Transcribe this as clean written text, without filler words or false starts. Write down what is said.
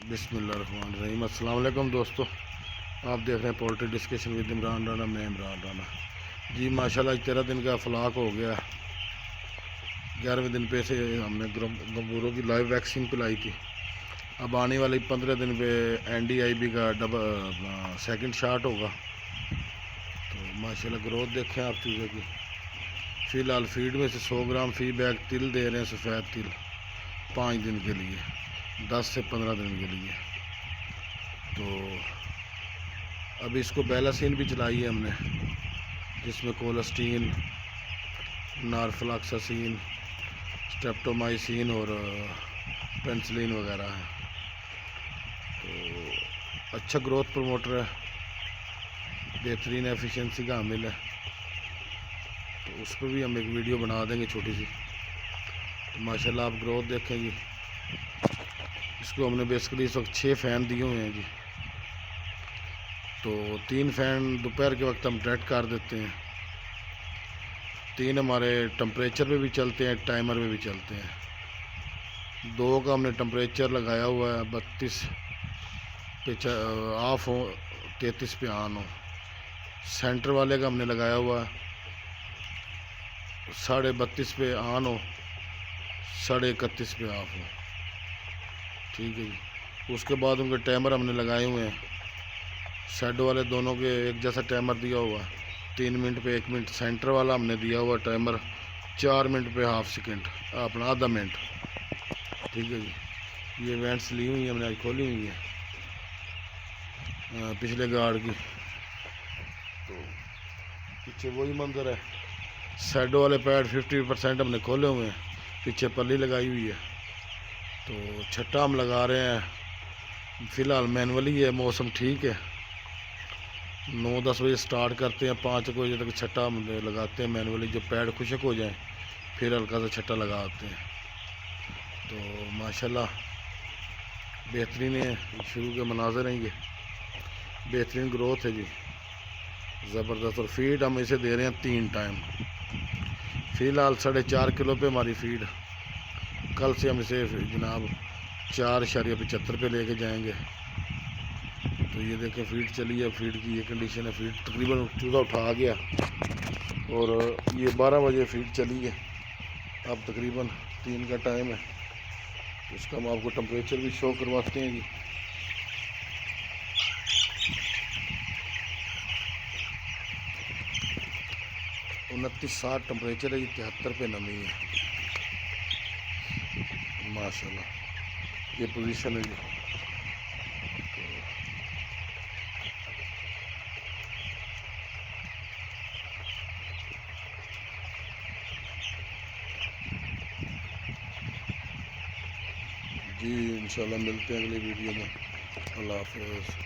बिस्मिल्लाहिर्रहमानिर्रहीम। अस्सलाम वालेकुम दोस्तों, आप देख रहे हैं poultry discussion with Imran Rana. मैं इमरान राना जी। माशाल्लाह 13 दिन का फ्लाक हो गया। 11वें दिन पे से हमने गंगूरों की लाइव वैक्सीन पिलाई थी। अब आने वाले 15 दिन पे NDIB का सेकंड शॉट होगा। तो माशाल्लाह ग्रोथ देखें आप चूज़े की। फ़िलहाल फीड में से 100 ग्राम फी बैग तिल दे रहे हैं, सफ़ेद तिल 5 दिन के लिए, 10 से 15 दिन के लिए। तो अभी इसको बेलासिन भी चलाई है हमने, जिसमें कोलेस्टीन, नारफ्लॉक्सासिन, स्ट्रेप्टोमाइसिन और पेनिसिलिन वगैरह है। तो अच्छा ग्रोथ प्रमोटर है, बेहतरीन एफिशिएंसी का हामिल है। तो उस पर भी हम एक वीडियो बना देंगे छोटी सी। तो माशाल्लाह आप ग्रोथ देखेंगे। इसको हमने बेसिकली इस वक्त 6 फ़ैन दिए हुए हैं जी। तो 3 फ़ैन दोपहर के वक्त हम डायरेक्ट कर देते हैं, 3 हमारे टेम्परेचर पे भी चलते हैं, टाइमर पे भी चलते हैं। 2 का हमने टेम्परेचर लगाया हुआ है 32 पे ऑफ हो, 33 पे ऑन हो। सेंटर वाले का हमने लगाया हुआ है 32.5 पे ऑन हो, 31.5 पे ऑफ हो। ठीक है जी। उसके बाद उनके टाइमर हमने लगाए हुए हैं, शेड वाले दोनों के एक जैसा टाइमर दिया हुआ है। 3 मिनट पे 1 मिनट। सेंटर वाला हमने दिया हुआ टाइमर 4 मिनट पे हाफ सेकंड, अपना आधा मिनट। ठीक है जी। ये वेंट्स ली हुई है हमने, आज खोली हुई है पिछले गार्ड की। तो पीछे वही मंजर है। शेड वाले पैड 50% हमने खोले हुए हैं, पीछे पल्ली लगाई हुई है। तो छट्टा हम लगा रहे हैं, फ़िलहाल मैनुअली है। मौसम ठीक है, 9-10 बजे स्टार्ट करते हैं, 5 बजे तक छट्टा हम लगाते हैं मैनुअली। जब पैड खुशक हो जाए फिर हल्का सा छट्टा लगाते हैं। तो माशाल्लाह बेहतरीन है, शुरू के मनाज़र हैं ये। बेहतरीन ग्रोथ है जी, ज़बरदस्त। और फीड हम इसे दे रहे हैं 3 टाइम। फ़िलहाल 4.5 किलो पे हमारी फीड। कल से हम इसे जनाब 4.75 पे लेके जाएंगे। तो ये देखें फीड चली है, फीड की ये कंडीशन है। फीड तकरीबन चूज़ा उठा गया और ये 12 बजे फीड चली है। अब तकरीबन 3 का टाइम है। तो इसका हम आपको टेम्परेचर भी शो करवाते हैं जी। 29-60 टेम्परेचर है जी, 73 पे नमी है। माशाल्लाह ये पोजीशन है जी। जी इंशाल्लाह मिलते हैं अगली वीडियो में। अल्लाह हाफ़िज़।